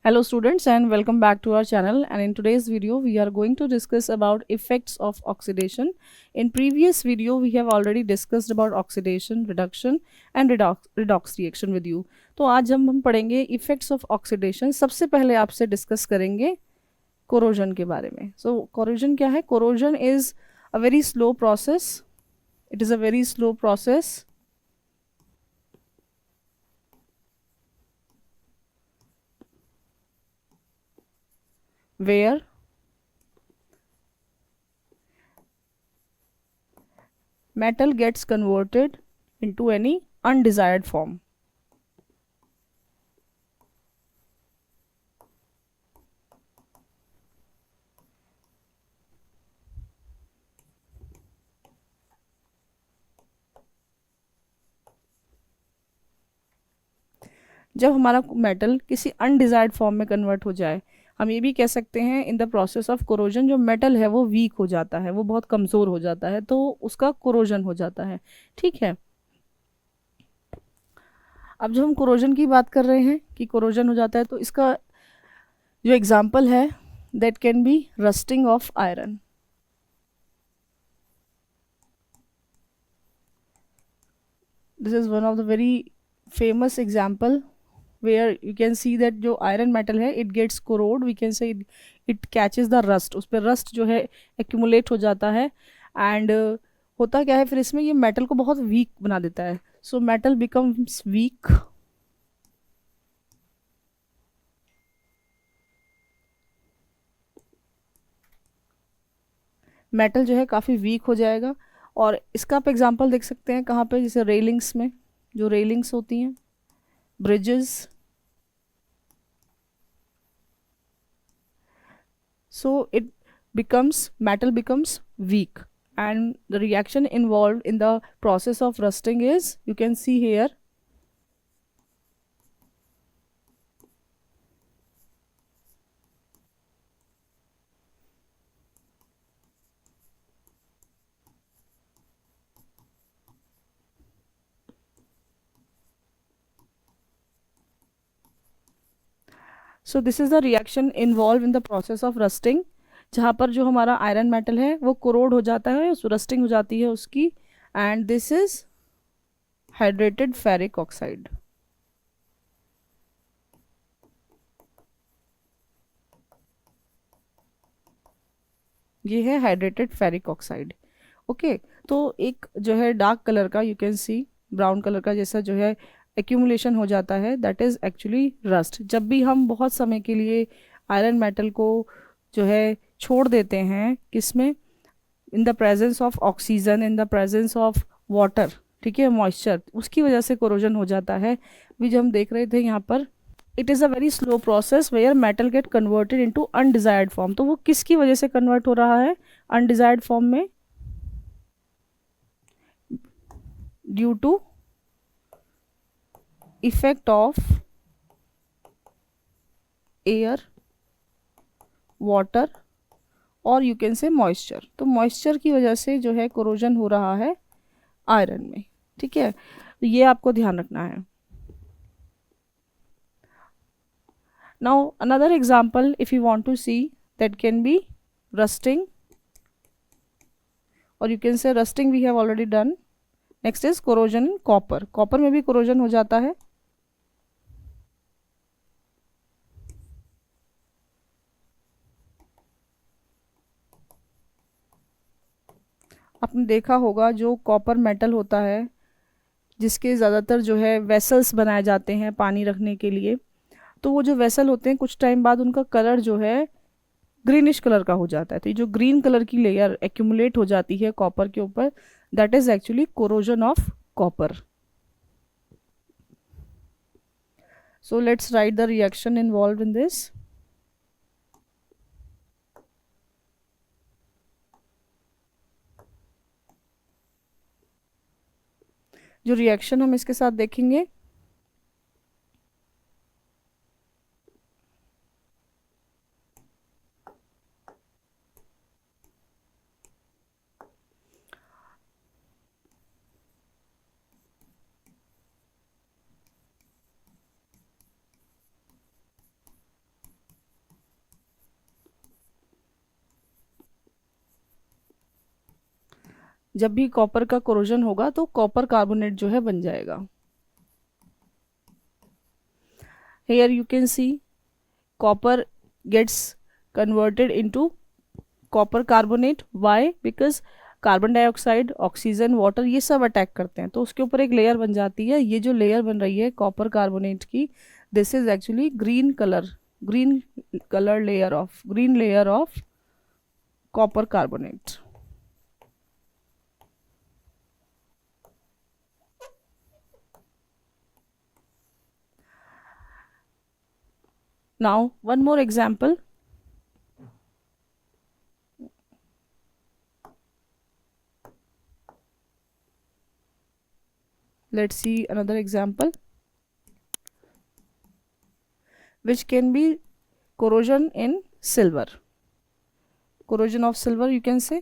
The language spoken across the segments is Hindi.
Hello students and welcome back to our channel, and in today's video we are going to discuss about effects of oxidation. In previous video we have already discussed about oxidation, reduction and redox reaction with you. तो आज हम पढ़ेंगे effects of oxidation. सबसे पहले आपसे डिस्कस करेंगे corrosion के बारे में. So corrosion क्या है? Corrosion is a very slow process. It is a very slow process where metal gets converted into any undesired form. जब हमारा मेटल किसी अनडिजायर्ड फॉर्म में कन्वर्ट हो जाए, हम ये भी कह सकते हैं in the process of corrosion जो मेटल है वो वीक हो जाता है, वो बहुत कमज़ोर हो जाता है, तो उसका कोरोजन हो जाता है. ठीक है. अब जब हम कोरोजन की बात कर रहे हैं कि कोरोजन हो जाता है, तो इसका जो एग्जाम्पल है that can be rusting of iron. This is one of the very famous example where you can see that जो iron metal है it gets corrode, we can say it catches the rust, उस पर rust जो है accumulate हो जाता है. and होता क्या है फिर इसमें, ये metal को बहुत weak बना देता है. so metal becomes weak. metal जो है काफ़ी weak हो जाएगा. और इसका आप एग्जांपल देख सकते हैं कहाँ पे, जैसे रेलिंग्स में, जो रेलिंग्स होती हैं, bridges. So it becomes, metal becomes weak, and the reaction involved in the process of rusting is, you can see here, so this is the reaction involved in the process of rusting, जहाँ पर जो हमारा आयरन मेटल है वो कोरोड हो जाता है, रस्टिंग हो जाती है उसकी. And this is hydrated ferric oxide. ये है हाइड्रेटेड फेरिक ऑक्साइड. ओके. तो एक जो है डार्क कलर का, you can C brown colour का जैसा जो है एक्यूमुलेशन हो जाता है, दैट इज़ एक्चुअली रस्ट. जब भी हम बहुत समय के लिए आयरन मेटल को जो है छोड़ देते हैं, किसमें, in the presence of oxygen, in the presence of water, ठीक है, मॉइस्चर, उसकी वजह से कोरोजन हो जाता है. भी जो हम देख रहे थे यहाँ पर, it is a very slow process where metal get converted into undesired form. तो वो किसकी वजह से कन्वर्ट हो रहा है अनडिजायर्ड फॉर्म में? Due to effect of air, water और यू कैन से मॉइस्चर. तो मॉइस्चर की वजह से जो है कोरोजन हो रहा है आयरन में. ठीक है, तो ये आपको ध्यान रखना है. Now another example if you want to see, that can be rusting, और you can say rusting we have already done. Next is corrosion in copper. Copper में भी कोरोजन हो जाता है. आपने देखा होगा जो कॉपर मेटल होता है, जिसके ज़्यादातर जो है वेसल्स बनाए जाते हैं पानी रखने के लिए, तो वो जो वेसल होते हैं कुछ टाइम बाद उनका कलर जो है ग्रीनिश कलर का हो जाता है. तो ये जो ग्रीन कलर की लेयर एक्यूमुलेट हो जाती है कॉपर के ऊपर, that is actually corrosion of copper. So let's write the reaction involve in this. जो रिएक्शन हम इसके साथ देखेंगे, जब भी कॉपर का कोरोजन होगा तो कॉपर कार्बोनेट जो है बन जाएगा। Here you can see copper gets converted into copper carbonate. Why? Because carbon dioxide, oxygen, water ये सब अटैक करते हैं, तो उसके ऊपर एक लेयर बन जाती है। ये जो लेयर बन रही है कॉपर कार्बोनेट की, this is actually green colour layer of copper carbonate. Now, one more example. Let's see another example, which can be corrosion in silver. Corrosion of silver, you can say.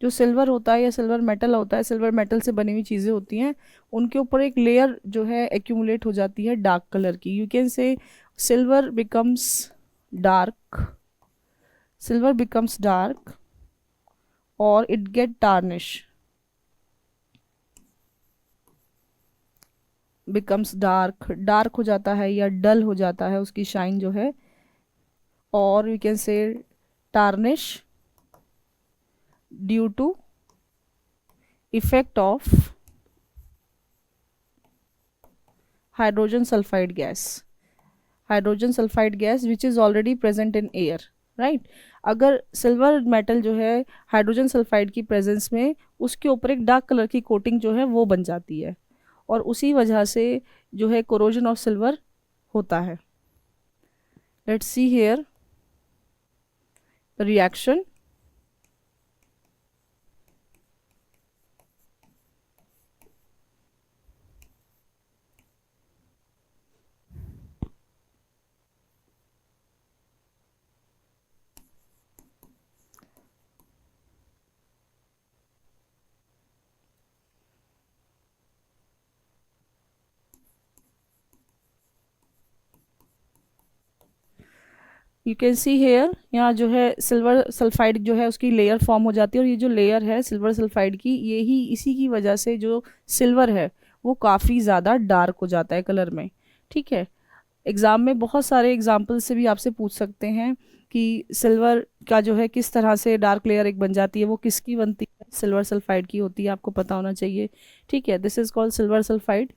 जो सिल्वर होता है या सिल्वर मेटल होता है, सिल्वर मेटल से बनी हुई चीज़ें होती हैं, उनके ऊपर एक लेयर जो है एक्यूमुलेट हो जाती है डार्क कलर की। You can say silver becomes dark, silver becomes dark और it get tarnish, becomes dark हो जाता है या डल हो जाता है उसकी शाइन जो है, और you can say tarnish due to effect of hydrogen sulfide gas which is already present in air, right? अगर सिल्वर मेटल जो है हाइड्रोजन सल्फाइड की प्रेजेंस में उसके ऊपर एक डार्क कलर की कोटिंग जो है वो बन जाती है, और उसी वजह से जो है कोरोजन ऑफ सिल्वर होता है। Let's see here the reaction. You can see here, यहाँ जो है सिल्वर सल्फाइड जो है उसकी लेयर फॉर्म हो जाती है, और ये जो लेयर है सिल्वर सल्फाइड की, ये ही इसी की वजह से जो सिल्वर है वो काफ़ी ज़्यादा डार्क हो जाता है कलर में। ठीक है, एग्ज़ाम में बहुत सारे एग्जाम्पल से भी आपसे पूछ सकते हैं कि सिल्वर का जो है किस तरह से डार्क लेयर एक बन जाती है, वो किसकी बनती है, सिल्वर सल्फाइड की होती है, आपको पता होना चाहिए। ठीक है, this is called silver sulphide.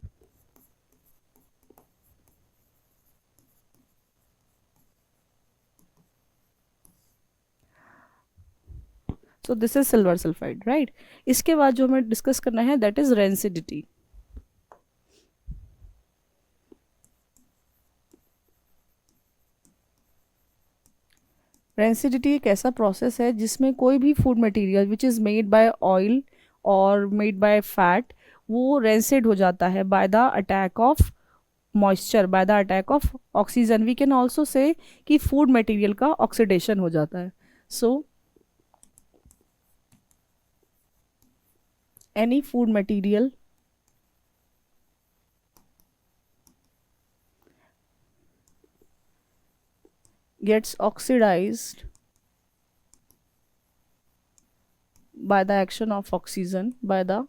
So this is silver sulphide, right. इसके बाद जो हमें डिस्कस करना है दैट इज रेंसिडिटी। रेंसिडिटी एक ऐसा प्रोसेस है जिसमें कोई भी food material which is made by oil और मेड बाय फैट वो रेंसिड हो जाता है by the attack of moisture, by the attack of oxygen. We can also say कि फूड मटेरियल का ऑक्सीडेशन हो जाता है। सो any food material gets oxidized by the action of oxygen, by the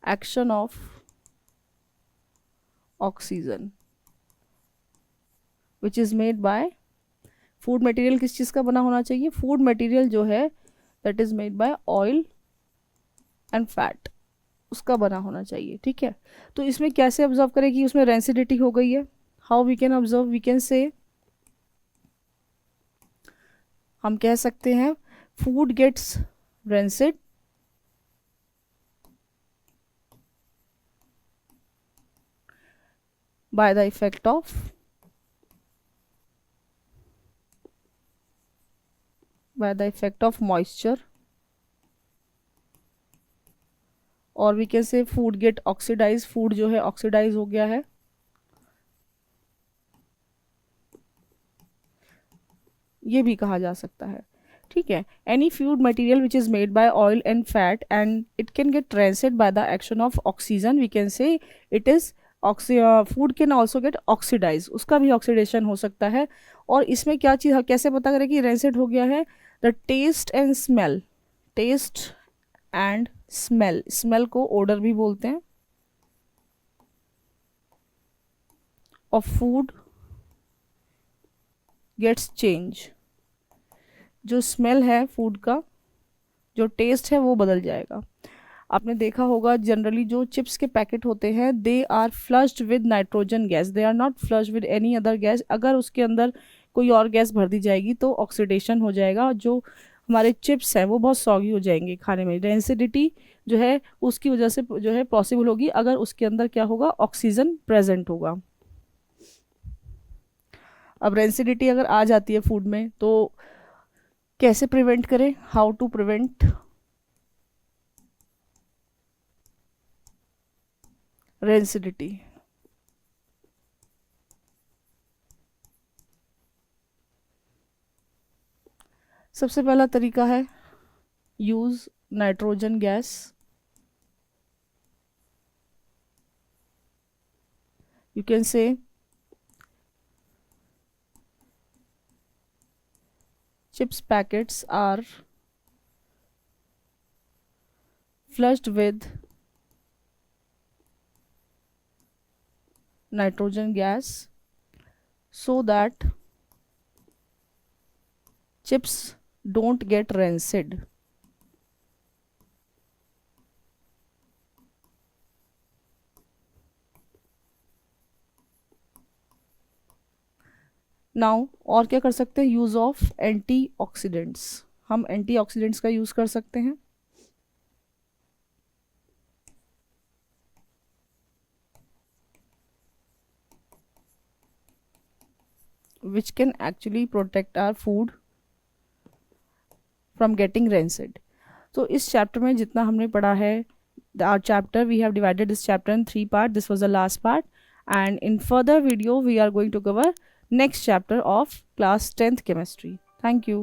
action of oxygen which is made by food material। किस चीज़ का बना होना चाहिए? फूड मटेरियल जो है that is made by oil and fat, उसका बना होना चाहिए। ठीक है, तो इसमें कैसे ऑब्जर्व करें कि उसमें रेंसिडिटी हो गई है? How we can observe? We can say, हम कह सकते हैं food gets rancid by the effect of moisture, और we can say food get oxidise, food जो है ऑक्सीडाइज हो गया है। ये भी कहा जा सकता है। ठीक है, any food material which is made by oil and fat and it can get rancid by the action of oxygen, we can say it is food can also get oxidise, उसका भी ऑक्सीडेशन हो सकता है। और इसमें क्या चीज़ कैसे पता करें कि रेंसिड हो गया है? The taste and smell, taste and smell, smell को ओडर भी बोलते हैं, ऑफ फूड गेट्स चेंज। जो स्मेल है फूड का, जो टेस्ट है वो बदल जाएगा। आपने देखा होगा जनरली जो चिप्स के पैकेट होते हैं they are flushed with nitrogen gas, they are not flushed with any other gas. अगर उसके अंदर कोई और गैस भर दी जाएगी तो ऑक्सीडेशन हो जाएगा, जो हमारे चिप्स हैं वो बहुत सॉगी हो जाएंगे खाने में। रेंसिडिटी जो है उसकी वजह से जो है पॉसिबल होगी अगर उसके अंदर क्या होगा, ऑक्सीजन प्रेजेंट होगा। अब रेंसिडिटी अगर आ जाती है फूड में तो कैसे प्रिवेंट करें, हाउ टू प्रिवेंट रेंसिडिटी? सबसे पहला तरीका है use nitrogen gas. You can से chips packets are flushed with nitrogen gas so that chips don't get rancid. Now और क्या कर सकते हैं, यूज़ ऑफ एंटीऑक्सीडेंट्स, हम एंटीऑक्सीडेंट्स का यूज़ कर सकते हैं which can actually protect our food from getting rancid. तो इस चैप्टर में जितना हमने पढ़ा है, our chapter we have divided this chapter in 3 parts. This was the last part, and in further video we are going to cover next chapter of class 10th chemistry. Thank you.